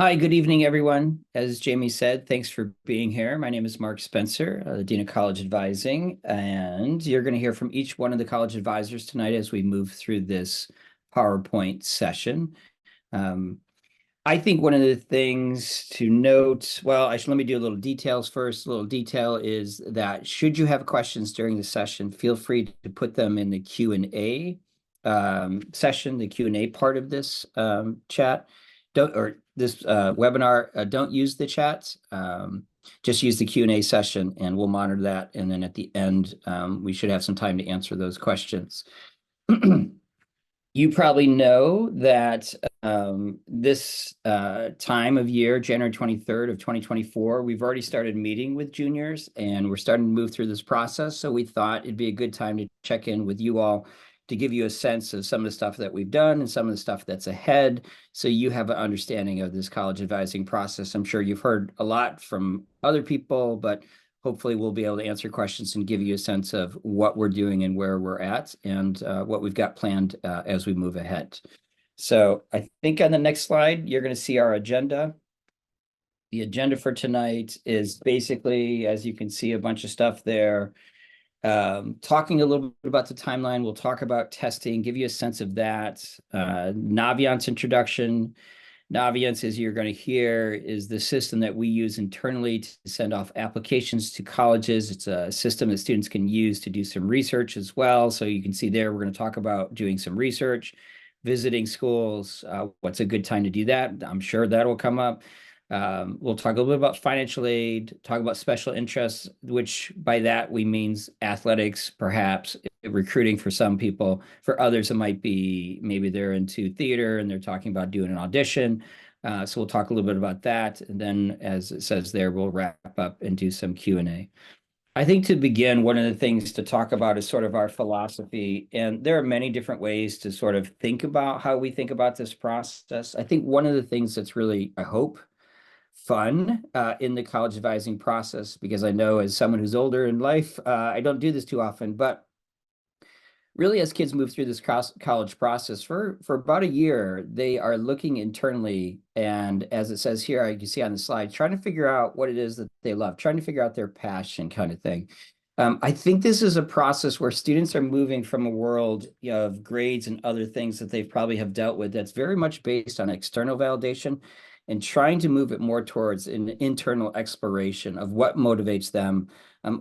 Hi, good evening, everyone. As Jamie said, thanks for being here. My name is Mark Spencer, the Dean of College Advising, and you're going to hear from each one of the college advisors tonight as we move through this PowerPoint session. Um, I think one of the things to note, well, let me do a little details first. A little detail is that should you have questions during the session, feel free to put them in the Q&A session, the Q&A part of this chat. This webinar. Don't use the chat. Just use the Q&A session, and we'll monitor that. And then at the end, we should have some time to answer those questions. You probably know that this time of year, January 23rd of 2024, we've already started meeting with juniors, and we're starting to move through this process. So we thought it'd be a good time to check in with you all to give you a sense of some of the stuff that we've done and some of the stuff that's ahead, so you have an understanding of this college advising process. I'm sure you've heard a lot from other people, but hopefully we'll be able to answer questions and give you a sense of what we're doing and where we're at, and what we've got planned as we move ahead. So I think on the next slide, you're going to see our agenda. The agenda for tonight is basically, as you can see, a bunch of stuff there. Talking a little bit about the timeline, we'll talk about testing, give you a sense of that. Naviance introduction. Naviance, as you're going to hear, is the system that we use internally to send off applications to colleges. It's a system that students can use to do some research as well. So you can see there, we're going to talk about doing some research, visiting schools, what's a good time to do that. I'm sure that'll come up. We'll talk a little bit about financial aid, talk about special interests, which by that we means athletics, perhaps recruiting for some people. For others, it might be maybe they're into theater and they're talking about doing an audition. So we'll talk a little bit about that. And then, as it says there, we'll wrap up and do some Q&A. I think to begin, one of the things to talk about is sort of our philosophy. And there are many different ways to sort of think about how we think about this process. I think one of the things that's really, I hope, fun in the college advising process, because I know as someone who's older in life, I don't do this too often, but really as kids move through this college process for about a year, they are looking internally, and as it says here, you can see on the slide, trying to figure out what it is that they love, trying to figure out their passion kind of thing. I think this is a process where students are moving from a world of grades and other things that they probably have dealt with that's very much based on external validation, and trying to move it more towards an internal exploration of what motivates them,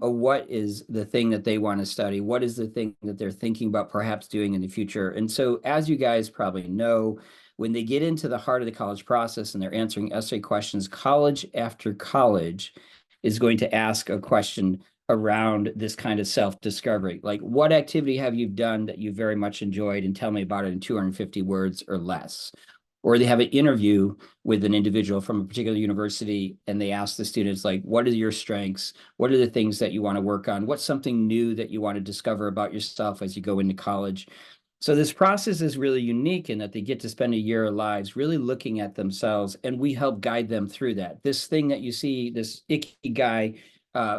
or what is the thing that they want to study, what is the thing that they're thinking about perhaps doing in the future. And so, as you guys probably know, when they get into the heart of the college process and they're answering essay questions, college after college is going to ask a question around this kind of self-discovery. Like, what activity have you done that you very much enjoyed, and tell me about it in 250 words or less? Or they have an interview with an individual from a particular university, and they ask the students, like, what are your strengths? What are the things that you want to work on? What's something new that you want to discover about yourself as you go into college? So this process is really unique in that they get to spend a year of lives really looking at themselves, and we help guide them through that. This thing that you see, this Ikigai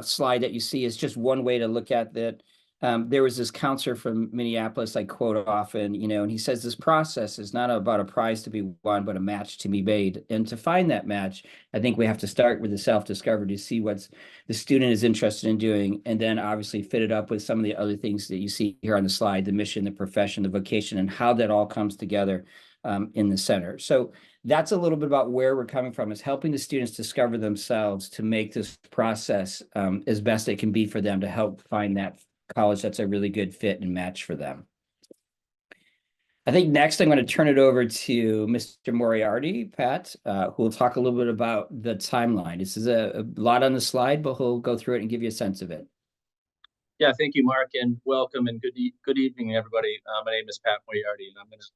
slide that you see, is just one way to look at that. There was this counselor from Minneapolis I quote often, and he says this process is not about a prize to be won, but a match to be made. And to find that match, I think we have to start with the self-discovery to see what the student is interested in doing, and then obviously fit it up with some of the other things that you see here on the slide, the mission, the profession, the vocation, and how that all comes together in the center. So that's a little bit about where we're coming from, is helping the students discover themselves to make this process as best it can be for them, to help find that college that's a really good fit and match for them. I think next I'm going to turn it over to Mr. Moriarty, Pat, who will talk a little bit about the timeline. This is a lot on the slide, but he'll go through it and give you a sense of it. Yeah, thank you, Mark, and welcome and good evening, everybody. My name is Pat Moriarty, and I'm going to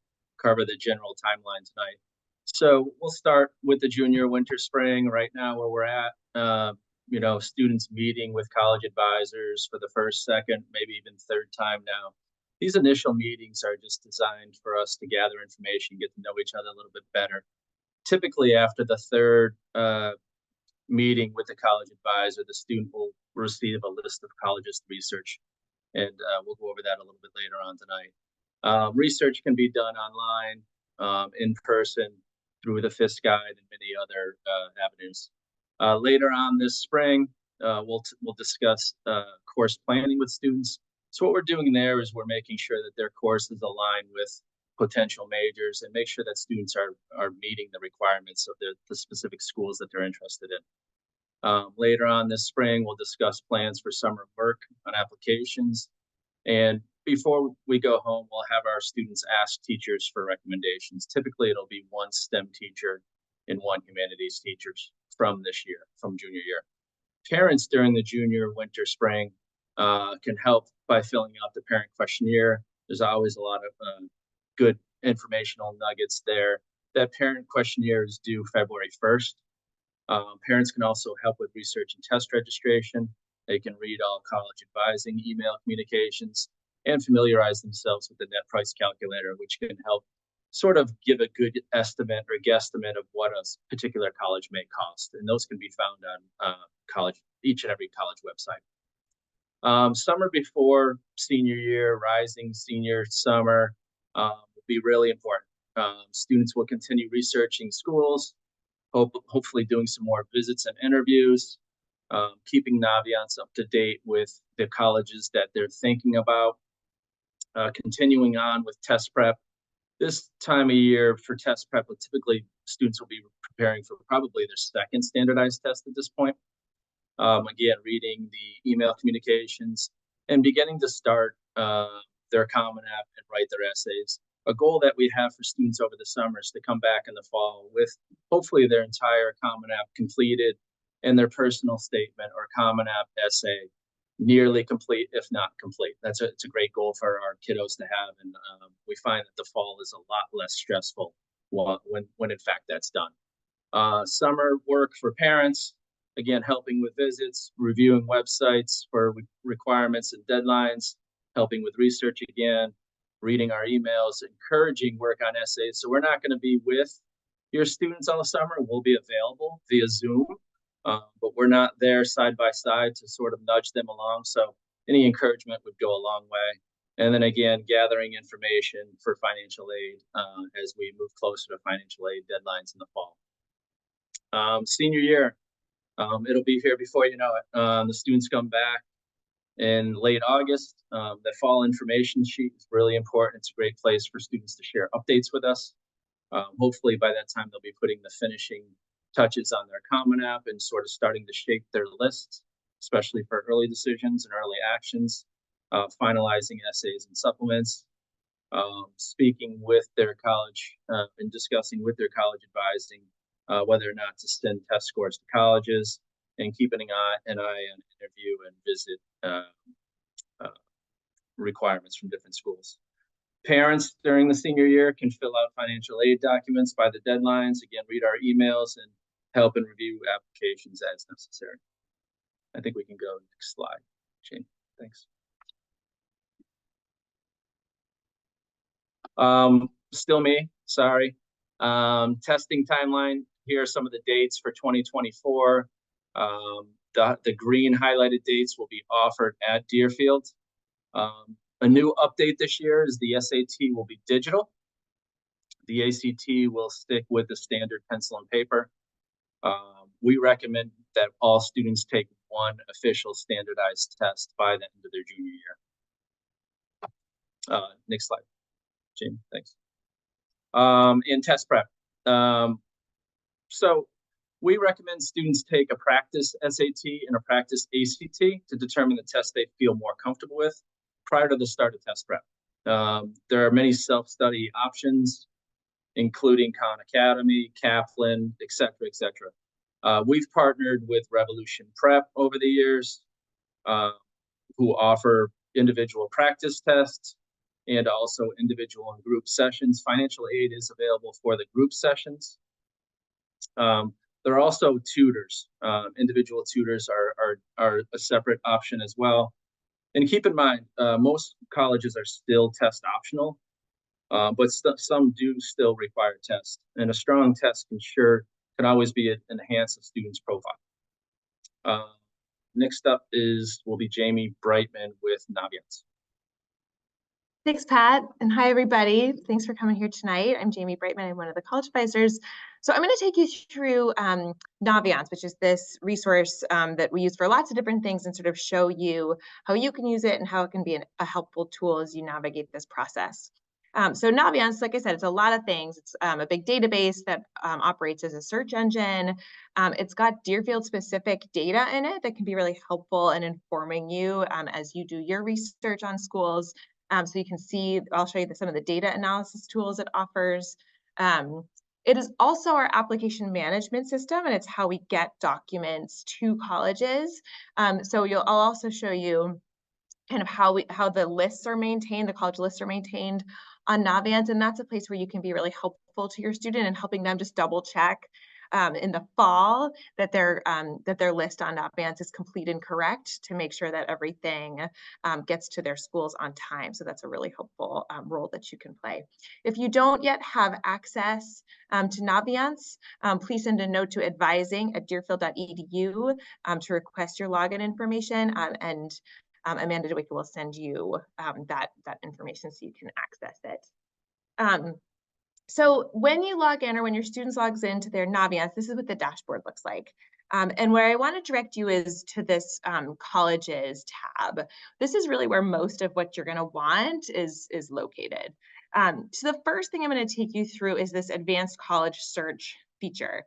cover the general timeline tonight. So we'll start with the junior, winter, spring. Right now, where we're at, students meeting with college advisors for the first, second, maybe even third time now. These initial meetings are just designed for us to gather information, get to know each other a little bit better. Typically, after the third meeting with the college advisor, the student will receive a list of colleges to research, and we'll go over that a little bit later on tonight. Research can be done online, in person, through the FIS guide and many other avenues. Later on this spring, we'll discuss course planning with students. So what we're doing there is we're making sure that their courses align with potential majors and make sure that students are meeting the requirements of the specific schools that they're interested in. Later on this spring, we'll discuss plans for summer work on applications. And before we go home, we'll have our students ask teachers for recommendations. Typically, it'll be one STEM teacher and one humanities teachers from this year, from junior year. Parents during the junior, winter, spring can help by filling out the parent questionnaire. There's always a lot of good informational nuggets there. That parent questionnaire is due February 1st. Parents can also help with research and test registration. They can read all college advising, email communications, and familiarize themselves with the net price calculator, which can help sort of give a good estimate or guesstimate of what a particular college may cost. And those can be found on each and every college website. Summer before senior year, rising senior summer, will be really important. Students will continue researching schools, hopefully doing some more visits and interviews, keeping Naviance up to date with the colleges that they're thinking about, continuing on with test prep. This time of year for test prep, typically students will be preparing for probably their second standardized test at this point. Again, reading the email communications and beginning to start their Common App and write their essays. A goal that we have for students over the summer is to come back in the fall with hopefully their entire Common App completed and their personal statement or Common App essay nearly complete, if not complete. It's a great goal for our kiddos to have, and we find that the fall is a lot less stressful when in fact that's done. Summer work for parents, again, helping with visits, reviewing websites for requirements and deadlines, helping with research again, reading our emails, encouraging work on essays. So we're not going to be with your students all summer. We'll be available via Zoom, but we're not there side by side to sort of nudge them along. So any encouragement would go a long way. And then again, gathering information for financial aid as we move closer to financial aid deadlines in the fall. Senior year, it'll be here before you know it. The students come back in late August. The fall information sheet is really important. It's a great place for students to share updates with us. Hopefully by that time, they'll be putting the finishing touches on their Common App and sort of starting to shape their lists, especially for early decisions and early actions, finalizing essays and supplements, speaking with their college and discussing with their college advising whether or not to send test scores to colleges, and keeping an eye on interview and visit requirements from different schools. Parents during the senior year can fill out financial aid documents by the deadlines. Again, read our emails and help and review applications as necessary. I think we can go next slide, Shane. Thanks. Still me, sorry. Testing timeline. Here are some of the dates for 2024. The green highlighted dates will be offered at Deerfield. A new update this year is the SAT will be digital. The ACT will stick with the standard pencil and paper. We recommend that all students take one official standardized test by the end of their junior year. Next slide, Jane, thanks. In test prep. So we recommend students take a practice SAT and a practice ACT to determine the test they feel more comfortable with prior to the start of test prep. There are many self-study options, including Khan Academy, Kaplan, et cetera, et cetera. We've partnered with Revolution Prep over the years, who offer individual practice tests and also individual and group sessions. Financial aid is available for the group sessions. There are also tutors. Individual tutors are a separate option as well. And keep in mind, most colleges are still test optional, but some do still require tests. And a strong test can always be enhance a student's profile. Next up will be Jamie Brightman with Naviance. Thanks, Pat, and hi, everybody. Thanks for coming here tonight. I'm Jamie Brightman. I'm one of the college advisors. So I'm going to take you through Naviance, which is this resource that we use for lots of different things, and sort of show you how you can use it and how it can be a helpful tool as you navigate this process. So Naviance, like I said, it's a lot of things. It's a big database that operates as a search engine. It's got Deerfield-specific data in it that can be really helpful in informing you as you do your research on schools. So you can see, I'll show you some of the data analysis tools it offers. It is also our application management system, and it's how we get documents to colleges. So I'll also show you kind of how the lists are maintained, the college lists are maintained on Naviance, and that's a place where you can be really helpful to your student and helping them just double check in the fall that their list on Naviance is complete and correct, to make sure that everything gets to their schools on time. So that's a really helpful role that you can play. If you don't yet have access to Naviance, please send a note to advising@deerfield.edu to request your login information, and Amanda DeWicke will send you that information so you can access it. So when you log in, or when your students logs into their Naviance, this is what the dashboard looks like. And where I want to direct you is to this colleges tab. This is really where most of what you're going to want is located. So the first thing I'm going to take you through is this advanced college search feature.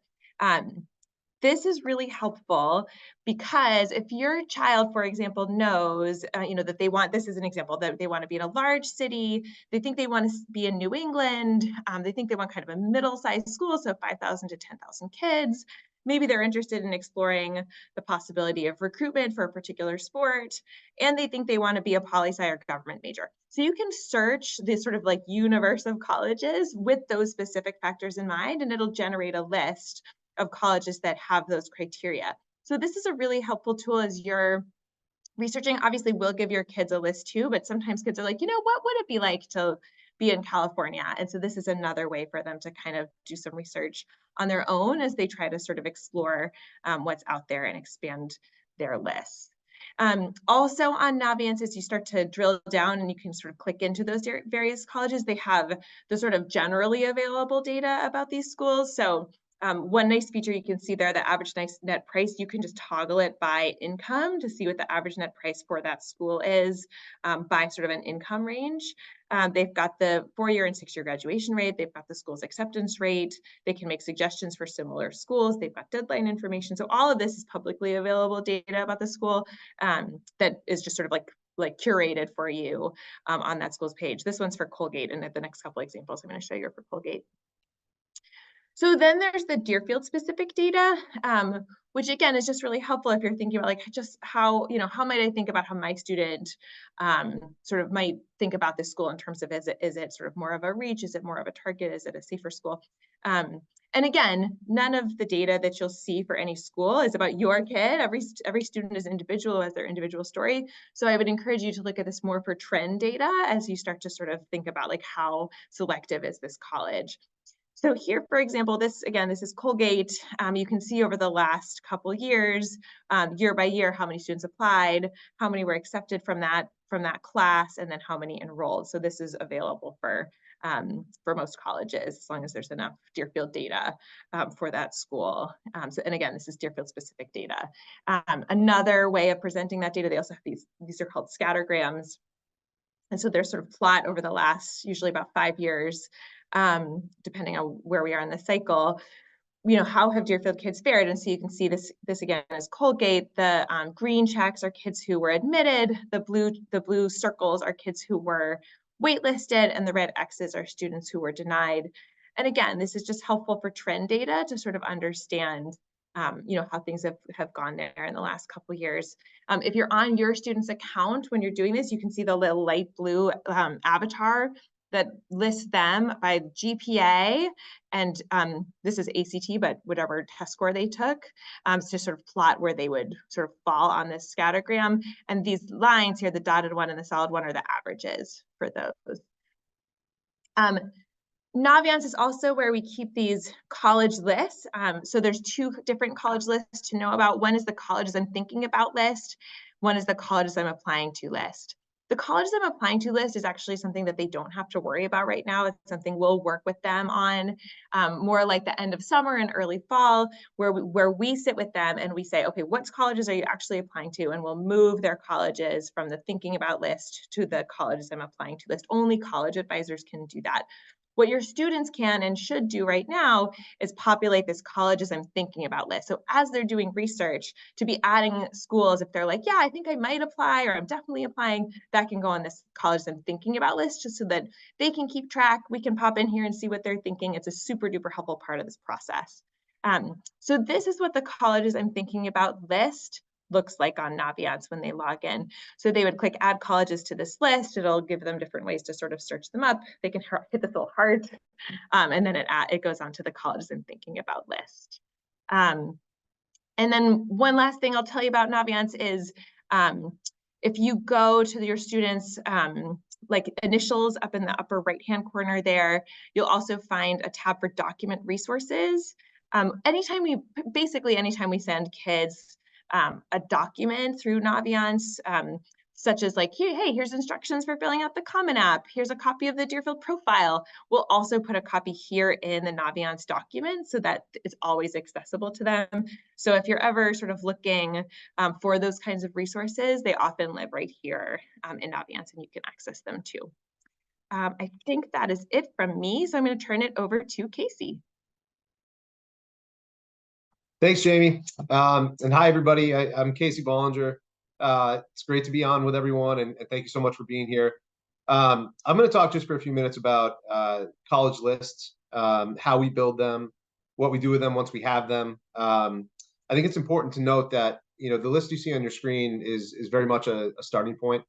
This is really helpful because if your child, for example, knows, that they want, this is an example, that they want to be in a large city, they think they want to be in New England, they think they want kind of a middle-sized school, so 5,000 to 10,000 kids. Maybe they're interested in exploring the possibility of recruitment for a particular sport, and they think they want to be a poli-sci or government major. So you can search this sort of like universe of colleges with those specific factors in mind, and it'll generate a list of colleges that have those criteria. So this is a really helpful tool as you're researching. Obviously, we'll give your kids a list too, but sometimes kids are like, what would it be like to be in California? And so this is another way for them to kind of do some research on their own as they try to sort of explore what's out there and expand their list. Also on Naviance, as you start to drill down and you can sort of click into those various colleges, they have the sort of generally available data about these schools. So one nice feature you can see there, the average net price, you can just toggle it by income to see what the average net price for that school is by sort of an income range. They've got the 4-year and 6-year graduation rate. They've got the school's acceptance rate. They can make suggestions for similar schools. They've got deadline information. So all of this is publicly available data about the school that is just sort of like curated for you on that school's page. This one's for Colgate, and at the next couple examples I'm going to show you are for Colgate. So then there's the Deerfield specific data, which again is just really helpful if you're thinking about like just how might I think about how my student sort of might think about this school in terms of is it sort of more of a reach, is it more of a target, is it a safer school? And again, none of the data that you'll see for any school is about your kid. Every student is individual, has their individual story. So I would encourage you to look at this more for trend data as you start to sort of think about like how selective is this college. So here, for example, this is Colgate. You can see over the last couple years, year by year, how many students applied, how many were accepted from that class, and then how many enrolled. So this is available for most colleges, as long as there's enough Deerfield data for that school. And again, this is Deerfield specific data. Another way of presenting that data, they also have these are called scattergrams. And so they're sort of plot over the last, usually about 5 years, depending on where we are in the cycle, how have Deerfield kids fared? And so you can see this again is Colgate. The green checks are kids who were admitted. The blue circles are kids who were waitlisted, and the red X's are students who were denied. And again, this is just helpful for trend data to sort of understand how things have gone there in the last couple of years. If you're on your student's account when you're doing this, you can see the little light blue avatar that lists them by GPA, and this is ACT, but whatever test score they took, to sort of plot where they would sort of fall on this scattergram. And these lines here, the dotted one and the solid one, are the averages for those. Naviance is also where we keep these college lists. So there's 2 different college lists to know about. One is the colleges I'm thinking about list. One is the colleges I'm applying to list. The colleges I'm applying to list is actually something that they don't have to worry about right now. It's something we'll work with them on more like the end of summer and early fall, where we sit with them and we say, okay, what colleges are you actually applying to? And we'll move their colleges from the thinking about list to the colleges I'm applying to list. Only college advisors can do that. What your students can and should do right now is populate this colleges I'm thinking about list. So as they're doing research, to be adding schools, if they're like, yeah, I think I might apply, or I'm definitely applying, that can go on this colleges I'm thinking about list, just so that they can keep track. We can pop in here and see what they're thinking. It's a super duper helpful part of this process. So this is what the colleges I'm thinking about list looks like on Naviance when they log in. So they would click add colleges to this list. It'll give them different ways to sort of search them up. They can hit this little heart, and then it goes on to the colleges I'm thinking about list. And then one last thing I'll tell you about Naviance is if you go to your students' like initials up in the upper right-hand corner there, you'll also find a tab for document resources. Anytime we send kids a document through Naviance, such as like, hey, here's instructions for filling out the Common App. Here's a copy of the Deerfield profile. We'll also put a copy here in the Naviance document so that it's always accessible to them. So if you're ever sort of looking for those kinds of resources, they often live right here in Naviance, and you can access them too. I think that is it from me. So I'm going to turn it over to Casey. Thanks, Jamie. And hi, everybody. I'm Casey Bollinger. It's great to be on with everyone, and thank you so much for being here. I'm going to talk just for a few minutes about college lists, how we build them, what we do with them once we have them. I think it's important to note that the list you see on your screen is very much a starting point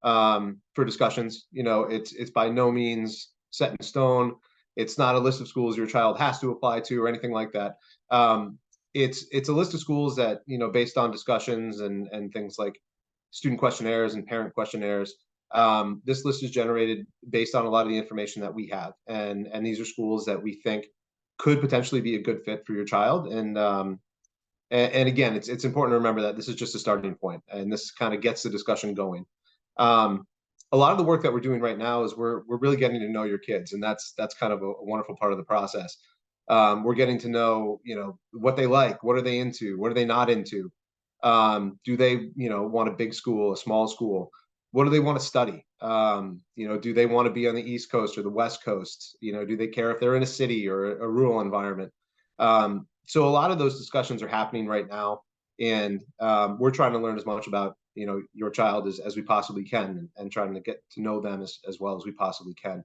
for discussions. It's by no means set in stone. It's not a list of schools your child has to apply to or anything like that. It's a list of schools that, based on discussions and things like student questionnaires and parent questionnaires, this list is generated based on a lot of the information that we have. And these are schools that we think could potentially be a good fit for your child. And again, it's important to remember that this is just a starting point, and this kind of gets the discussion going. A lot of the work that we're doing right now is we're really getting to know your kids, and that's kind of a wonderful part of the process. We're getting to know, what they like, what are they into, what are they not into? Do they, want a big school, a small school? What do they want to study? Do they want to be on the East Coast or the West Coast? Do they care if they're in a city or a rural environment? So a lot of those discussions are happening right now, and we're trying to learn as much about, your child as we possibly can, and trying to get to know them as well as we possibly can.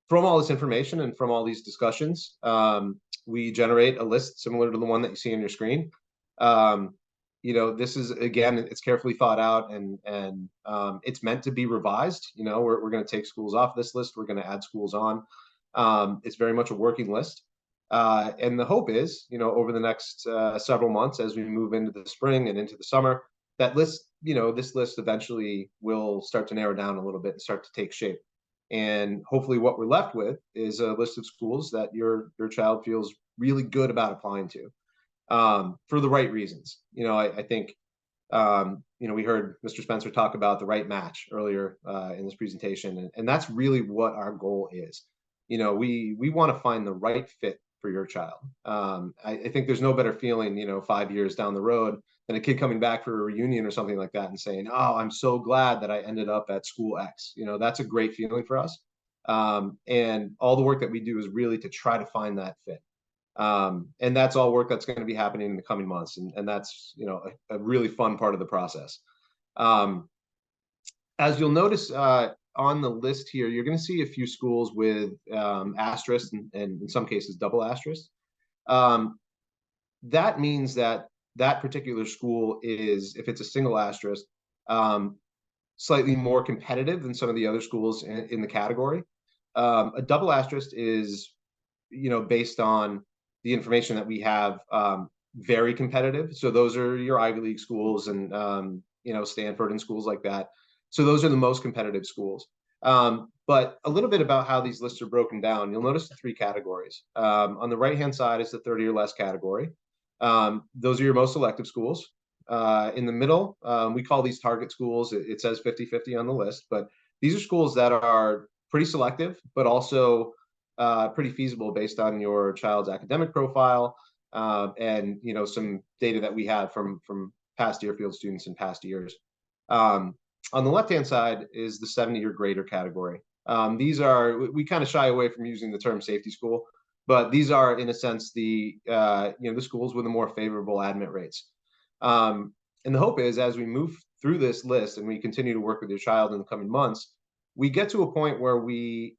From all this information and from all these discussions, we generate a list similar to the one that you see on your screen. This is, again, it's carefully thought out, and it's meant to be revised. We're going to take schools off this list. We're going to add schools on. It's very much a working list. And the hope is, over the next several months, as we move into the spring and into the summer, that list, this list eventually will start to narrow down a little bit and start to take shape. And hopefully what we're left with is a list of schools that your child feels really good about applying to, for the right reasons. I think, we heard Mr. Spencer talk about the right match earlier in this presentation, and that's really what our goal is. We want to find the right fit for your child. I think there's no better feeling, 5 years down the road, than a kid coming back for a reunion or something like that and saying, "Oh, I'm so glad that I ended up at school X." That's a great feeling for us. And all the work that we do is really to try to find that fit. And that's all work that's going to be happening in the coming months. And that's, a really fun part of the process. As you'll notice on the list here, you're going to see a few schools with asterisks and in some cases double asterisks. That means that particular school is, if it's a single asterisk, slightly more competitive than some of the other schools in the category. A double asterisk is, based on the information that we have, very competitive. So those are your Ivy League schools and, Stanford and schools like that. So those are the most competitive schools. But a little bit about how these lists are broken down. You'll notice the three categories. On the right-hand side is the 30 or less category. Those are your most selective schools. in the middle, we call these target schools. It says 50-50 on the list, but these are schools that are pretty selective, but also pretty feasible based on your child's academic profile, and some data that we have from past Deerfield students in past years. On the left-hand side is the 70 or greater category. These are, we kind of shy away from using the term safety school, but these are, in a sense, the schools with the more favorable admit rates. And the hope is, as we move through this list and we continue to work with your child in the coming months, we get to a point where we,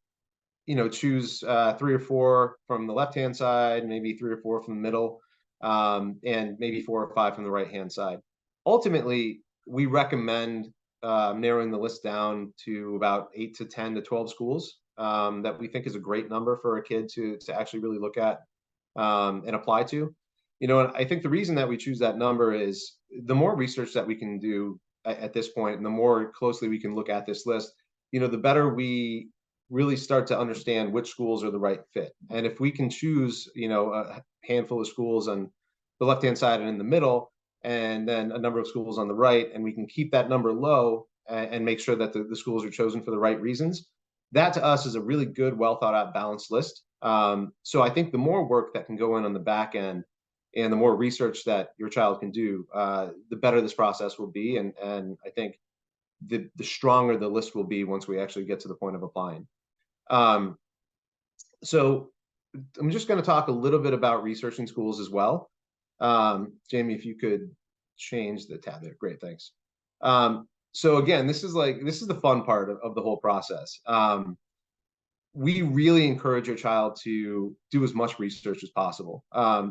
choose 3 or 4 from the left-hand side, maybe 3 or 4 from the middle, and maybe 4 or 5 from the right-hand side. Ultimately, we recommend narrowing the list down to about 8 to 10 to 12 schools that we think is a great number for a kid to actually really look at and apply to. And I think the reason that we choose that number is the more research that we can do at this point, and the more closely we can look at this list, the better we really start to understand which schools are the right fit. And if we can choose, a handful of schools on the left-hand side and in the middle, and then a number of schools on the right, and we can keep that number low and make sure that the schools are chosen for the right reasons, that to us is a really good, well thought out, balanced list. So I think the more work that can go in on the back end and the more research that your child can do, the better this process will be. And I think the stronger the list will be once we actually get to the point of applying. So I'm just going to talk a little bit about researching schools as well. Jamie, if you could change the tab there. Great, thanks. So again, this is the fun part of the whole process. We really encourage your child to do as much research as possible.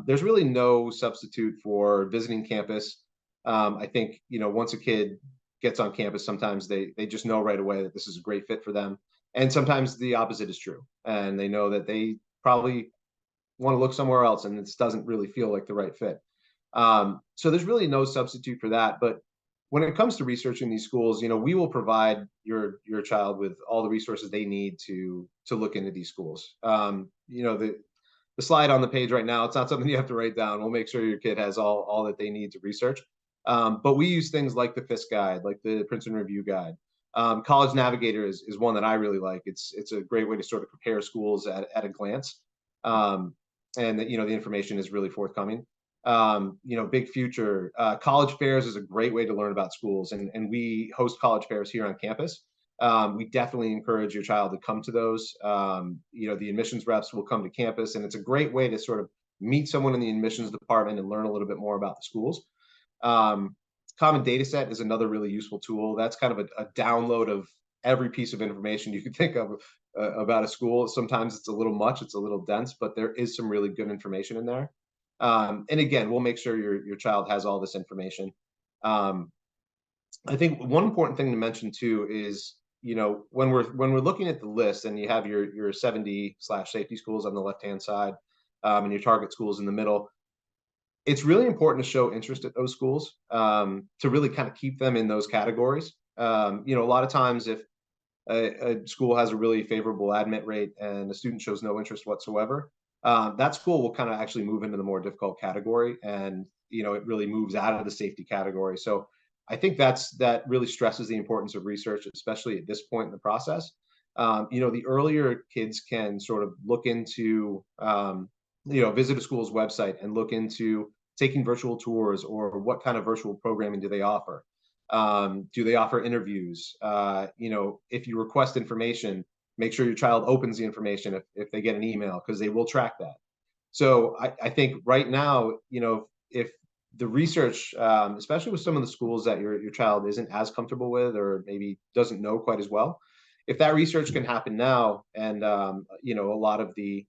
There's really no substitute for visiting campus. I think, once a kid gets on campus, sometimes they just know right away that this is a great fit for them. And sometimes the opposite is true. And they know that they probably want to look somewhere else and this doesn't really feel like the right fit. So there's really no substitute for that. But when it comes to researching these schools, we will provide your child with all the resources they need to look into these schools. The slide on the page right now, it's not something you have to write down. We'll make sure your kid has all that they need to research. But we use things like the FISC guide, like the Princeton Review Guide. College Navigator is one that I really like. It's a great way to sort of compare schools at a glance. And the information is really forthcoming. Big Future, college fairs is a great way to learn about schools, and we host college fairs here on campus. We definitely encourage your child to come to those. The admissions reps will come to campus, and it's a great way to sort of meet someone in the admissions department and learn a little bit more about the schools. Common Data Set is another really useful tool. That's kind of a download of every piece of information you could think of about a school. Sometimes it's a little much, it's a little dense, but there is some really good information in there. And again, we'll make sure your child has all this information. I think one important thing to mention too is, when we're looking at the list and you have your 70/safety schools on the left-hand side, and your target schools in the middle, it's really important to show interest at those schools, to really kind of keep them in those categories. A lot of times if a school has a really favorable admit rate and a student shows no interest whatsoever, that school will kind of actually move into the more difficult category, and it really moves out of the safety category. So I think that really stresses the importance of research, especially at this point in the process. The earlier kids can sort of look into, visit a school's website and look into taking virtual tours, or what kind of virtual programming do they offer? Do they offer interviews? If you request information, make sure your child opens the information if they get an email, because they will track that. So I think right now, if the research, especially with some of the schools that your child isn't as comfortable with, or maybe doesn't know quite as well, if that research can happen now, and a lot of the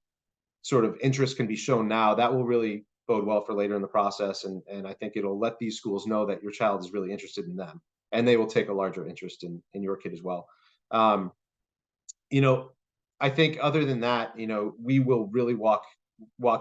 sort of interest can be shown now, that will really bode well for later in the process. And I think it'll let these schools know that your child is really interested in them, and they will take a larger interest in your kid as well. I think other than that, we will really walk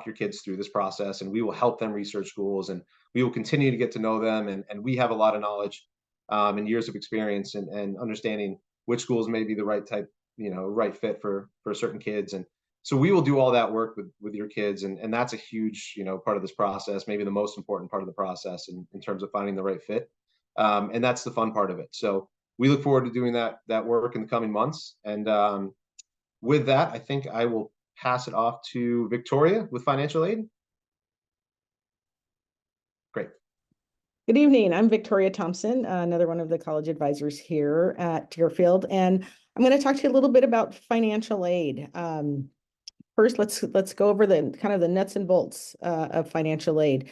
your kids through this process, and we will help them research schools, and we will continue to get to know them. And we have a lot of knowledge and years of experience and understanding which schools may be the right type, right fit for certain kids. And So we will do all that work with your kids, and that's a huge, part of this process, maybe the most important part of the process in terms of finding the right fit. And that's the fun part of it. So we look forward to doing that work in the coming months. And with that, I think I will pass it off to Victoria with financial aid. Great. Good evening. I'm Victoria Thompson, another one of the college advisors here at Deerfield, and I'm going to talk to you a little bit about financial aid. First, let's go over the kind of the nuts and bolts of financial aid.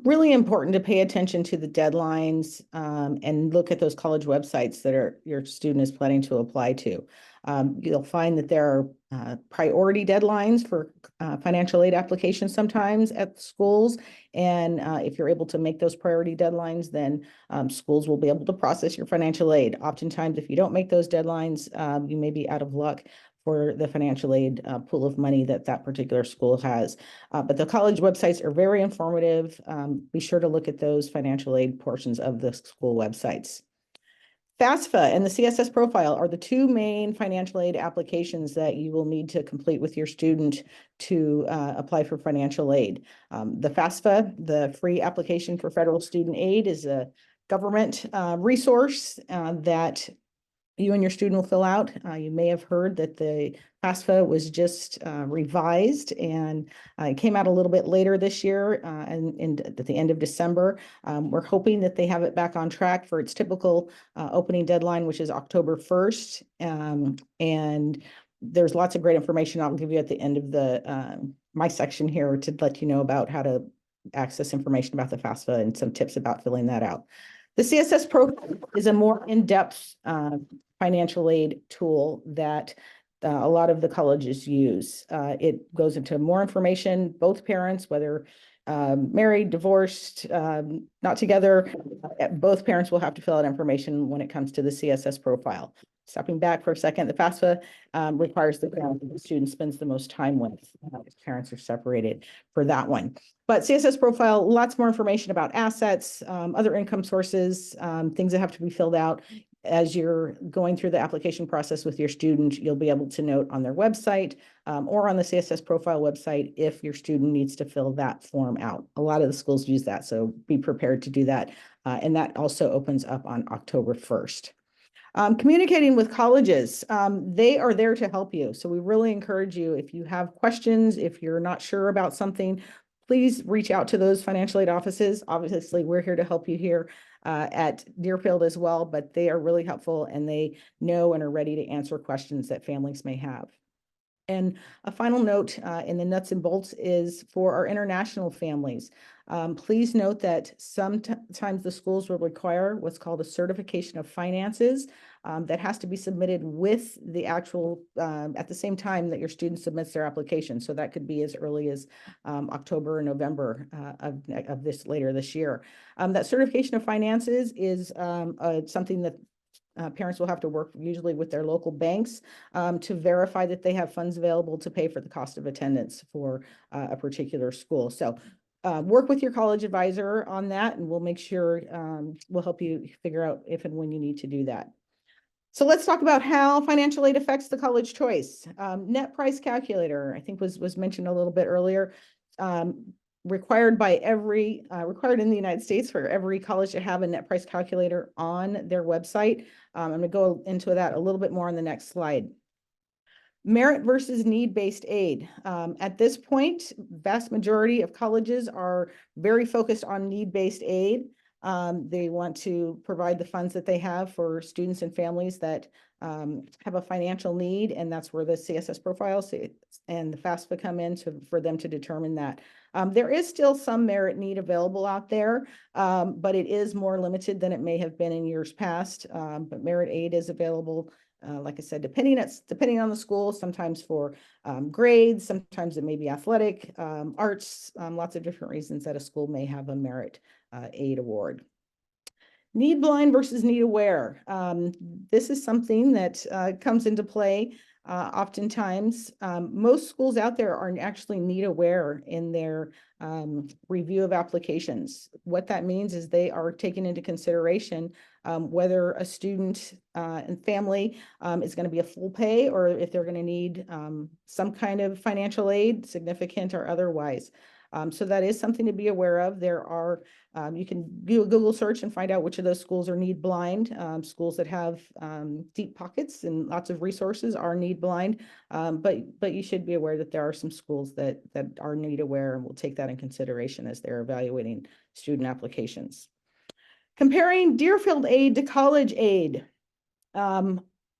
Really important to pay attention to the deadlines and look at those college websites that your student is planning to apply to. You'll find that there are priority deadlines for financial aid applications sometimes at schools. And if you're able to make those priority deadlines, then schools will be able to process your financial aid. Oftentimes, if you don't make those deadlines, you may be out of luck for the financial aid pool of money that particular school has. But the college websites are very informative. Be sure to look at those financial aid portions of the school websites. FAFSA and the CSS profile are the two main financial aid applications that you will need to complete with your student to apply for financial aid. The FAFSA, the free application for federal student aid, is a government resource that you and your student will fill out. You may have heard that the FAFSA was just revised and it came out a little bit later this year and at the end of December. We're hoping that they have it back on track for its typical opening deadline, which is October 1st. And there's lots of great information I'll give you at the end of my section here to let you know about how to access information about the FAFSA and some tips about filling that out. The CSS profile is a more in-depth financial aid tool that a lot of the colleges use. It goes into more information, both parents, whether married, divorced, not together, both parents will have to fill out information when it comes to the CSS profile. Stepping back for a second, the FAFSA requires the parent that the student spends the most time with. If parents are separated for that one. But CSS profile, lots more information about assets, other income sources, things that have to be filled out. As you're going through the application process with your student, you'll be able to note on their website or on the CSS profile website if your student needs to fill that form out. A lot of the schools use that, so be prepared to do that. And that also opens up on October 1st. Communicating with colleges, they are there to help you. So we really encourage you, if you have questions, if you're not sure about something, please reach out to those financial aid offices. Obviously, we're here to help you here at Deerfield as well, but they are really helpful and they know and are ready to answer questions that families may have. And a final note in the nuts and bolts is for our international families. Please note that sometimes the schools will require what's called a certification of finances that has to be submitted with the actual, at the same time that your student submits their application. So that could be as early as October or November of later this year. That certification of finances is something that parents will have to work usually with their local banks to verify that they have funds available to pay for the cost of attendance for a particular school. So work with your college advisor on that, and we'll make sure we'll help you figure out if and when you need to do that. So let's talk about how financial aid affects the college choice. Net price calculator, I think was mentioned a little bit earlier. Required in the United States for every college to have a net price calculator on their website. I'm going to go into that a little bit more on the next slide. Merit versus need-based aid. At this point, vast majority of colleges are very focused on need-based aid. They want to provide the funds that they have for students and families that have a financial need, and that's where the CSS profiles and the FAFSA come in for them to determine that. There is still some merit need available out there, but it is more limited than it may have been in years past. But merit aid is available, like I said, depending on the school, sometimes for grades, sometimes it may be athletic, arts, lots of different reasons that a school may have a merit aid award. Need blind versus need aware. This is something that comes into play Oftentimes, most schools out there are actually need aware in their review of applications. What that means is they are taking into consideration whether a student and family is going to be a full pay, or if they're going to need some kind of financial aid, significant or otherwise. So that is something to be aware of. There are, you can do a Google search and find out which of those schools are need blind. Schools that have deep pockets and lots of resources are need blind. But you should be aware that there are some schools that are need aware, and will take that in consideration as they're evaluating student applications. Comparing Deerfield aid to college aid.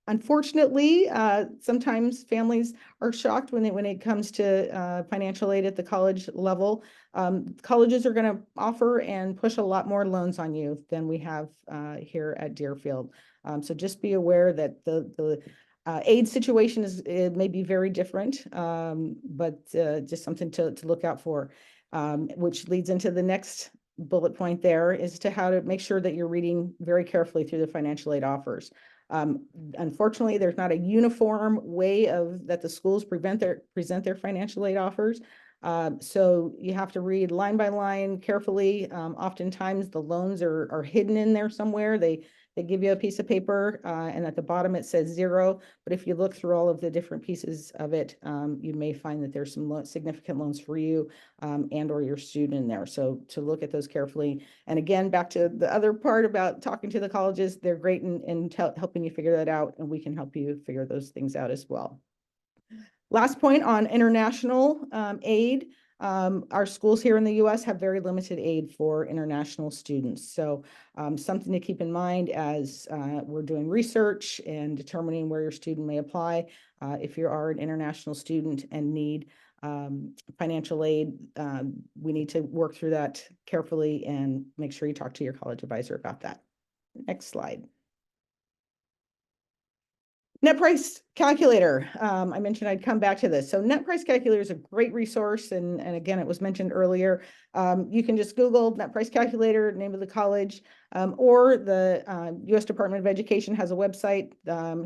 Unfortunately, sometimes families are shocked when it comes to financial aid at the college level. Colleges are going to offer and push a lot more loans on you than we have here at Deerfield. So just be aware that the aid situation it may be very different, but just something to look out for, which leads into the next bullet point there, is to how to make sure that you're reading very carefully through the financial aid offers. Unfortunately, there's not a uniform way that the schools present their financial aid offers. So you have to read line by line carefully. Oftentimes the loans are hidden in there somewhere. They give you a piece of paper and at the bottom it says 0. But if you look through all of the different pieces of it, you may find that there's some significant loans for you and or your student in there. So to look at those carefully. And again, back to the other part about talking to the colleges, they're great in helping you figure that out, and we can help you figure those things out as well. Last point on international aid. Our schools here in the U.S. have very limited aid for international students. So something to keep in mind as we're doing research and determining where your student may apply. If you are an international student and need financial aid, we need to work through that carefully and make sure you talk to your college advisor about that. Next slide. Net price calculator. I mentioned I'd come back to this. So net price calculator is a great resource. And again, it was mentioned earlier. You can just Google net price calculator, name of the college, or the U.S. Department of Education has a website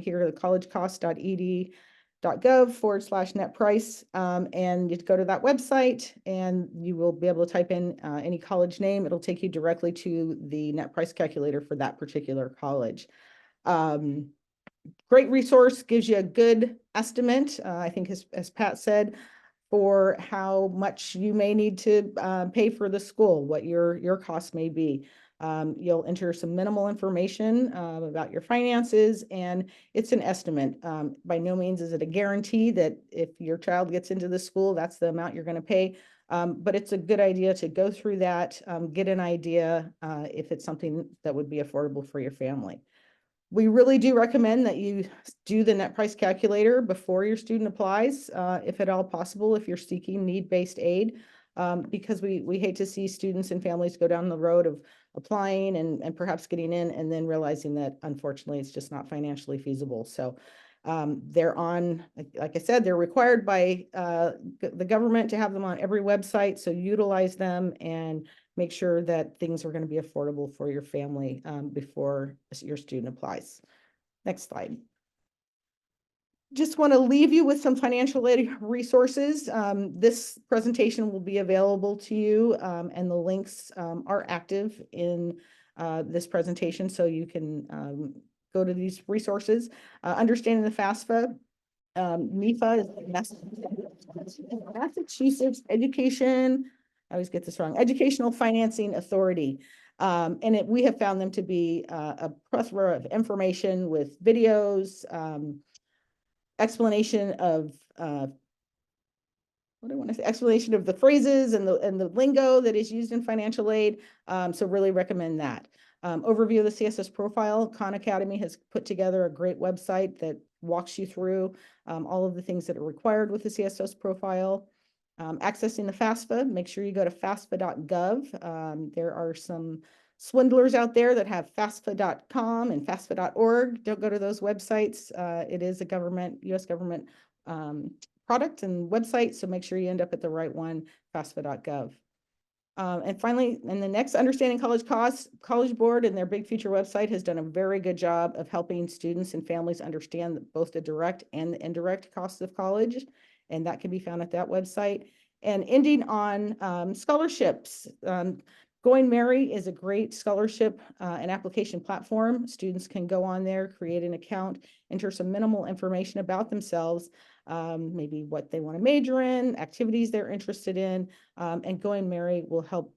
here, collegecost.ed.gov/net price. And you go to that website and you will be able to type in any college name. It'll take you directly to the net price calculator for that particular college. Great resource, gives you a good estimate, I think as Pat said, for how much you may need to pay for the school, what your costs may be. You'll enter some minimal information about your finances, and it's an estimate. By no means is it a guarantee that if your child gets into the school, that's the amount you're going to pay. But it's a good idea to go through that, get an idea if it's something that would be affordable for your family. We really do recommend that you do the net price calculator before your student applies, if at all possible, if you're seeking need-based aid, because we hate to see students and families go down the road of applying and perhaps getting in and then realizing that unfortunately it's just not financially feasible. So they're on, like I said, they're required by the government to have them on every website. So utilize them and make sure that things are going to be affordable for your family before your student applies. Next slide. Just want to leave you with some financial aid resources. This presentation will be available to you, and the links are active in this presentation, so you can go to these resources. Understanding the FAFSA. MEFA is Massachusetts Education, I always get this wrong, Educational Financing Authority. And we have found them to be a plethora of information with videos, explanation of explanation of the phrases and the lingo that is used in financial aid. So really recommend that. Overview of the CSS profile. Khan Academy has put together a great website that walks you through all of the things that are required with the CSS profile. Accessing the FAFSA, make sure you go to FAFSA.gov. There are some swindlers out there that have FAFSA.com and FAFSA.org. Don't go to those websites. It is a U.S. government product and website, so make sure you end up at the right one, FAFSA.gov. And finally, and the next, Understanding College Costs, College Board and their Big Future website has done a very good job of helping students and families understand both the direct and the indirect costs of college. And that can be found at that website. And ending on scholarships. Going Merry is a great scholarship and application platform. Students can go on there, create an account, enter some minimal information about themselves, maybe what they want to major in, activities they're interested in, and Going Merry will help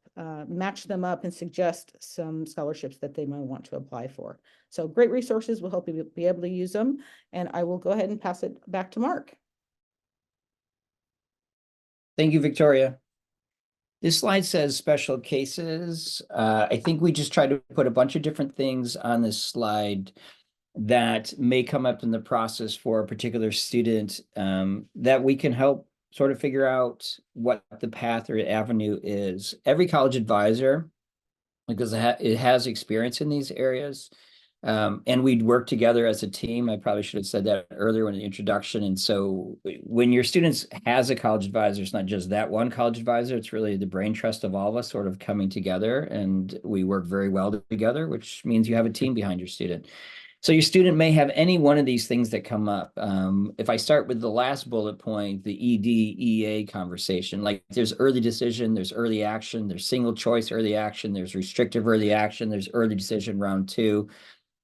match them up and suggest some scholarships that they might want to apply for. So great resources will help you be able to use them. And I will go ahead and pass it back to Mark. Thank you, Victoria. This slide says special cases. I think we just tried to put a bunch of different things on this slide that may come up in the process for a particular student that we can help sort of figure out what the path or avenue is. Every college advisor, because it has experience in these areas, and we'd work together as a team. I probably should have said that earlier in the introduction. And so when your students has a college advisor, it's not just that one college advisor, it's really the brain trust of all of us sort of coming together, and we work very well together, which means you have a team behind your student. So your student may have any one of these things that come up. If I start with the last bullet point, the ED/EA conversation, like there's early decision, there's early action, there's single choice early action, there's restrictive early action, there's early decision round 2.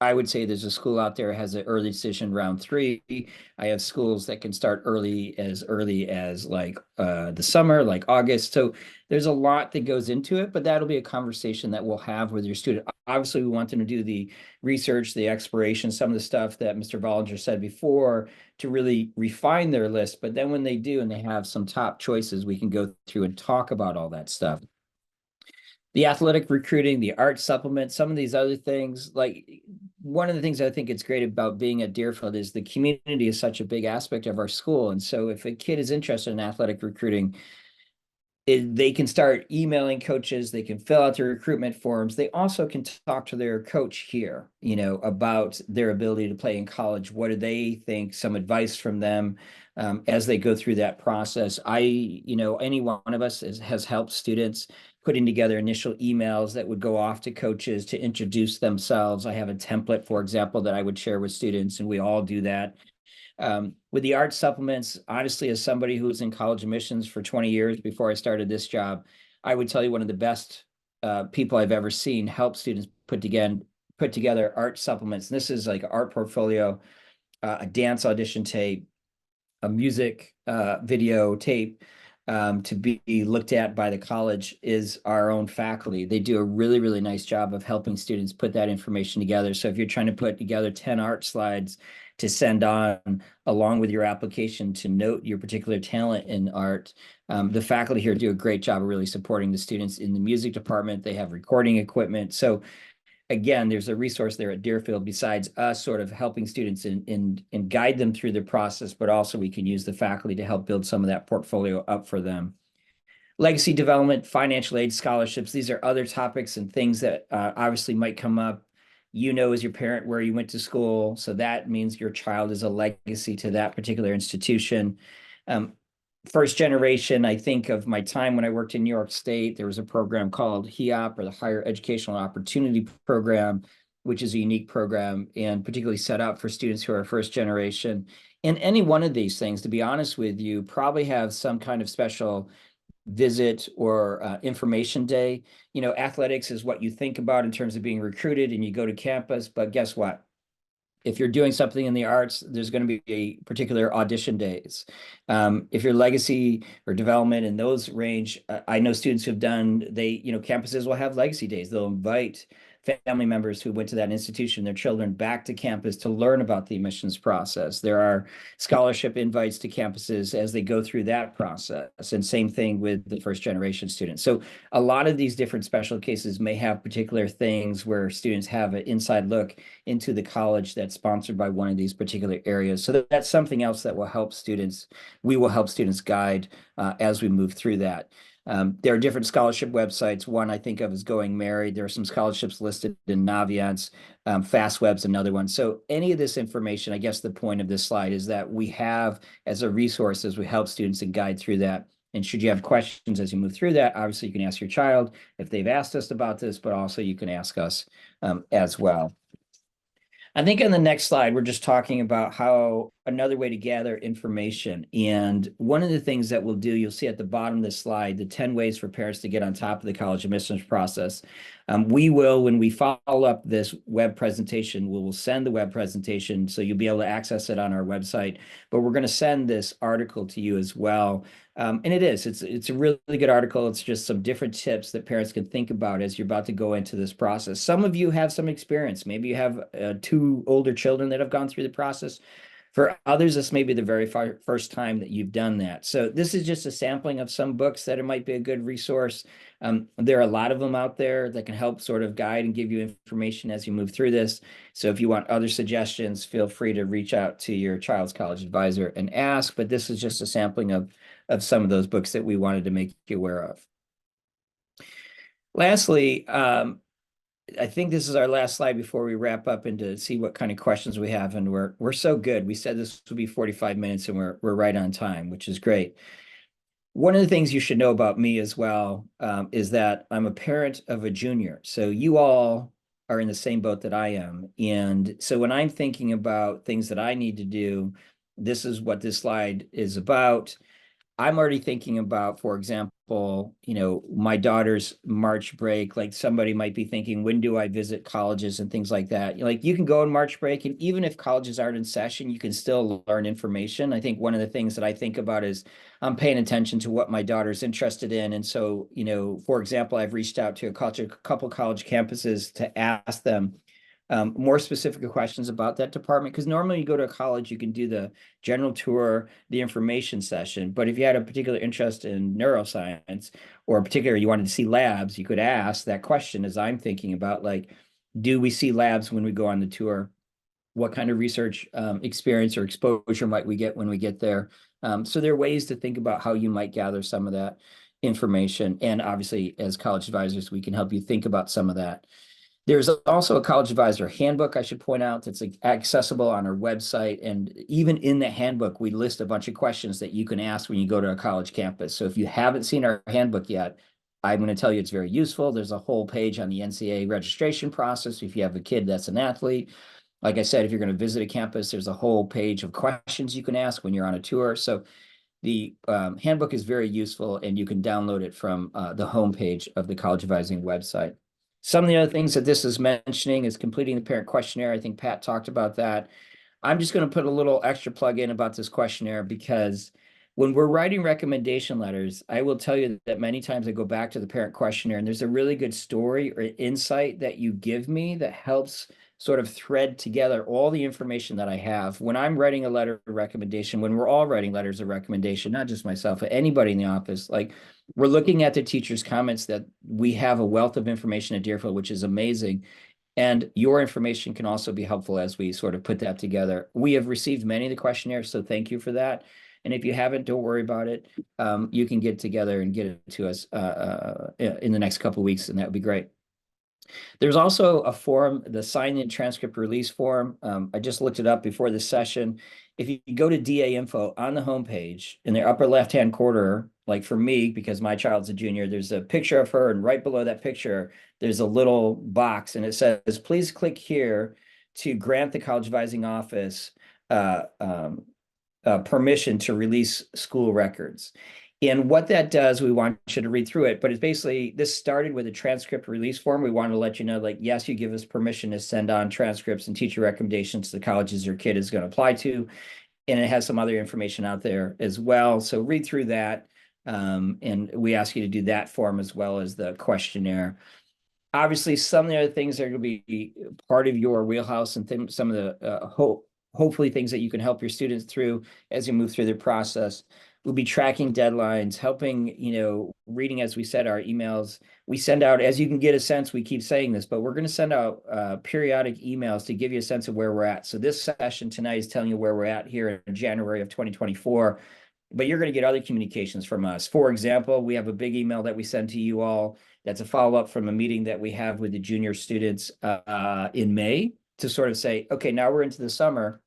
I would say there's a school out there has an early decision round 3. I have schools that can start early as like the summer, like August. So there's a lot that goes into it, but that'll be a conversation that we'll have with your student. Obviously, we want them to do the research, the exploration, some of the stuff that Mr. Bollinger said before to really refine their list. But then when they do and they have some top choices, we can go through and talk about all that stuff. The athletic recruiting, the art supplement, some of these other things, like one of the things I think it's great about being at Deerfield is the community is such a big aspect of our school. And so if a kid is interested in athletic recruiting, they can start emailing coaches, they can fill out their recruitment forms. They also can talk to their coach here, about their ability to play in college. What do they think? Some advice from them as they go through that process. Any one of us has helped students putting together initial emails that would go off to coaches to introduce themselves. I have a template, for example, that I would share with students, and we all do that. With the art supplements, honestly, as somebody who was in college admissions for 20 years before I started this job, I would tell you one of the best people I've ever seen help students put together art supplements. And this is like art portfolio, a dance audition tape, a music video tape to be looked at by the college is our own faculty. They do a really, really nice job of helping students put that information together. So if you're trying to put together 10 art slides to send on along with your application to note your particular talent in art, the faculty here do a great job of really supporting the students in the music department. They have recording equipment. So again, there's a resource there at Deerfield besides us sort of helping students and guide them through the process, but also we can use the faculty to help build some of that portfolio up for them. Legacy development, financial aid, scholarships, these are other topics and things that obviously might come up. As your parent where you went to school, so that means your child is a legacy to that particular institution. First generation, I think of my time when I worked in New York State, there was a program called HEOP, or the Higher Educational Opportunity Program, which is a unique program and particularly set up for students who are first generation. And any one of these things, to be honest with you, probably have some kind of special visit or information day. Athletics is what you think about in terms of being recruited and you go to campus, but guess what? If you're doing something in the arts, there's going to be a particular audition days. If your legacy or development in those range, I know students who've done, campuses will have legacy days. They'll invite family members who went to that institution, their children back to campus to learn about the admissions process. There are scholarship invites to campuses as they go through that process. And same thing with the first generation students. So a lot of these different special cases may have particular things where students have an inside look into the college that's sponsored by one of these particular areas. So that's something else that will help students. We will help students guide as we move through that. There are different scholarship websites. One I think of is Going Merry. There are some scholarships listed in Naviance. FastWeb's another one. So any of this information, I guess the point of this slide is that we have as a resource as we help students and guide through that. And should you have questions as you move through that, obviously you can ask your child if they've asked us about this, but also you can ask us as well. I think on the next slide, we're just talking about how another way to gather information. And one of the things that we'll do, you'll see at the bottom of the slide, the 10 ways for parents to get on top of the college admissions process. We will, when we follow up this web presentation, we will send the web presentation so you'll be able to access it on our website. But we're going to send this article to you as well. And it's a really good article. It's just some different tips that parents can think about as you're about to go into this process. Some of you have some experience. Maybe you have 2 older children that have gone through the process. For others, this may be the very first time that you've done that. So this is just a sampling of some books that it might be a good resource. There are a lot of them out there that can help sort of guide and give you information as you move through this. So if you want other suggestions, feel free to reach out to your child's college advisor and ask. But this is just a sampling of some of those books that we wanted to make you aware of. Lastly, I think this is our last slide before we wrap up and to see what kind of questions we have. And we're so good. We said this would be 45 minutes and we're right on time, which is great. One of the things you should know about me as well is that I'm a parent of a junior. So you all are in the same boat that I am. And so when I'm thinking about things that I need to do, this is what this slide is about. I'm already thinking about, for example, my daughter's March break. Like somebody might be thinking, when do I visit colleges and things like that? Like you can go on March break, and even if colleges aren't in session, you can still learn information. I think one of the things that I think about is I'm paying attention to what my daughter's interested in. And so, for example, I've reached out to a couple college campuses to ask them more specific questions about that department, because normally you go to a college, you can do the general tour, the information session. But if you had a particular interest in neuroscience, or particularly you wanted to see labs, you could ask that question as I'm thinking about, like, do we see labs when we go on the tour? What kind of research experience or exposure might we get when we get there? So there are ways to think about how you might gather some of that information. And obviously, as college advisors, we can help you think about some of that. There's also a college advisor handbook, I should point out, that's accessible on our website. And even in the handbook, we list a bunch of questions that you can ask when you go to a college campus. So if you haven't seen our handbook yet, I'm going to tell you it's very useful. There's a whole page on the NCAA registration process if you have a kid that's an athlete. Like I said, if you're going to visit a campus, there's a whole page of questions you can ask when you're on a tour. So the handbook is very useful, and you can download it from the homepage of the college advising website. Some of the other things that this is mentioning is completing the parent questionnaire. I think Pat talked about that. I'm just going to put a little extra plug in about this questionnaire, because when we're writing recommendation letters, I will tell you that many times I go back to the parent questionnaire, and there's a really good story or insight that you give me that helps sort of thread together all the information that I have. When I'm writing a letter of recommendation, when we're all writing letters of recommendation, not just myself, but anybody in the office, like, we're looking at the teacher's comments that we have a wealth of information at Deerfield, which is amazing. And your information can also be helpful as we sort of put that together. We have received many of the questionnaires, so thank you for that. And if you haven't, don't worry about it. You can get together and get it to us in the next couple of weeks, and that would be great. There's also a form, the sign-in transcript release form. I just looked it up before this session. If you go to DA info on the homepage, in the upper left-hand corner, like for me, because my child's a junior, there's a picture of her, and right below that picture, there's a little box, and it says, please click here to grant the college advising office permission to release school records. And what that does, we want you to read through it, but it's basically, this started with a transcript release form. We wanted to let you know, like, yes, you give us permission to send on transcripts and teacher recommendations to the colleges your kid is going to apply to. And it has some other information out there as well. So read through that. And we ask you to do that form as well as the questionnaire. Obviously, some of the other things are going to be part of your wheelhouse, and some of the hopefully things that you can help your students through as you move through the process. We'll be tracking deadlines, helping, reading, as we said, our emails. We send out, as you can get a sense, we keep saying this, but we're going to send out periodic emails to give you a sense of where we're at. So this session tonight is telling you where we're at here in January of 2024, but you're going to get other communications from us. For example, we have a big email that we send to you all. That's a follow-up from a meeting that we have with the junior students in May, to sort of say, okay, now we're into the summer.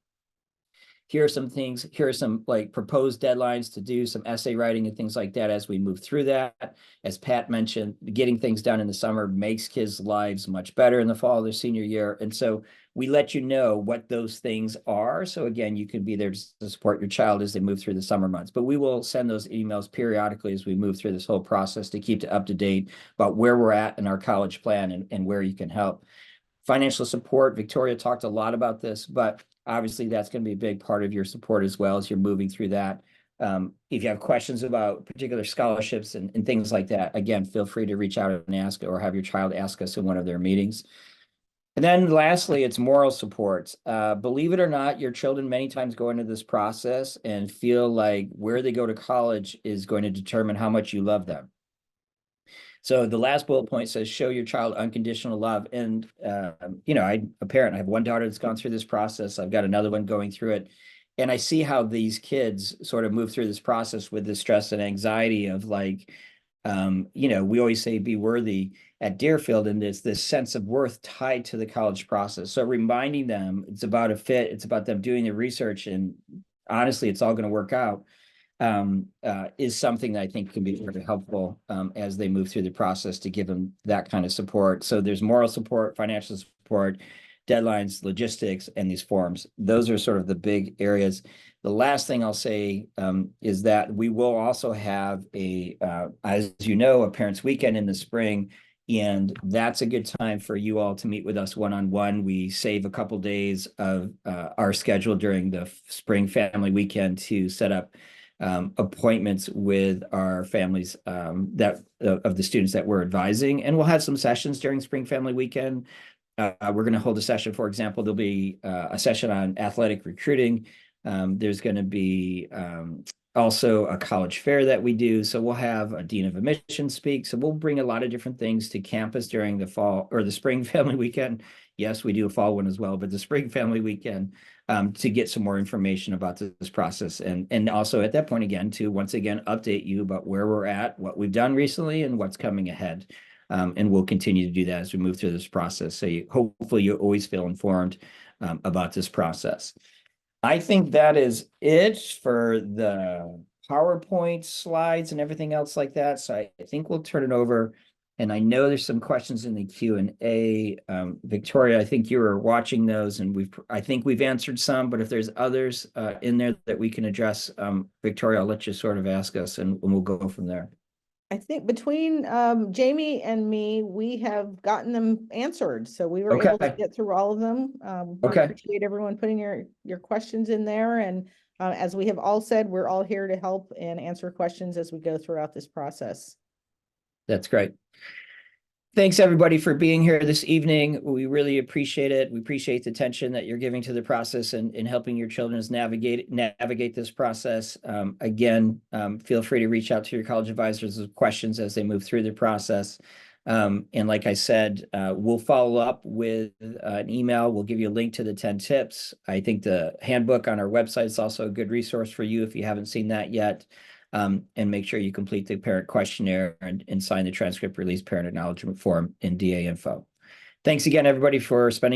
here are some things, here are some like proposed deadlines to do some essay writing and things like that as we move through that. As Pat mentioned, getting things done in the summer makes kids' lives much better in the fall of their senior year. And so we let you know what those things are. So again, you can be there to support your child as they move through the summer months. But we will send those emails periodically as we move through this whole process to keep up to date about where we're at in our college plan and where you can help. Financial support, Victoria talked a lot about this, but obviously that's going to be a big part of your support as well as you're moving through that. If you have questions about particular scholarships and things like that, again, feel free to reach out and ask, or have your child ask us in one of their meetings. And then lastly, it's moral support. Believe it or not, your children many times go into this process and feel like where they go to college is going to determine how much you love them. So the last bullet point says, show your child unconditional love. And, I'm a parent. I have one daughter that's gone through this process. I've got another one going through it. And I see how these kids sort of move through this process with the stress and anxiety of like, we always say be worthy at Deerfield, and there's this sense of worth tied to the college process. So reminding them it's about a fit, it's about them doing the research, and honestly, it's all going to work out. Is something that I think can be very helpful as they move through the process to give them that kind of support. So there's moral support, financial support, deadlines, logistics, and these forms. Those are sort of the big areas. The last thing I'll say is that we will also have as you know, a parents' weekend in the spring, and that's a good time for you all to meet with us one-on-one. We save a couple days of our schedule during the spring family weekend to set up appointments with our families of the students that we're advising, and we'll have some sessions during spring family weekend. We're going to hold a session, for example, there'll be a session on athletic recruiting. There's going to be also a college fair that we do. So we'll have a dean of admissions speak. So we'll bring a lot of different things to campus during the fall or the spring family weekend. Yes, we do a fall one as well, but the spring family weekend to get some more information about this process. And also at that point, again, to once again, update you about where we're at, what we've done recently, and what's coming ahead. And we'll continue to do that as we move through this process. So hopefully you always feel informed about this process. I think that is it for the PowerPoint slides and everything else like that. So I think we'll turn it over. And I know there's some questions in the Q&A. Victoria, I think you were watching those, and I think we've answered some, but if there's others in there that we can address, Victoria, I'll let you sort of ask us and we'll go from there. I think between Jamie and me, we have gotten them answered. So we were able to Okay. get through all of them. We Okay. appreciate everyone putting your questions in there. And as we have all said, we're all here to help and answer questions as we go throughout this process. That's great. Thanks everybody for being here this evening. We really appreciate it. We appreciate the attention that you're giving to the process and helping your children navigate this process. Again, feel free to reach out to your college advisors with questions as they move through the process. And like I said, we'll follow up with an email. We'll give you a link to the 10 tips. I think the handbook on our website is also a good resource for you if you haven't seen that yet. And make sure you complete the parent questionnaire and sign the transcript release parent acknowledgement form in DA Info. Thanks again, everybody, for spending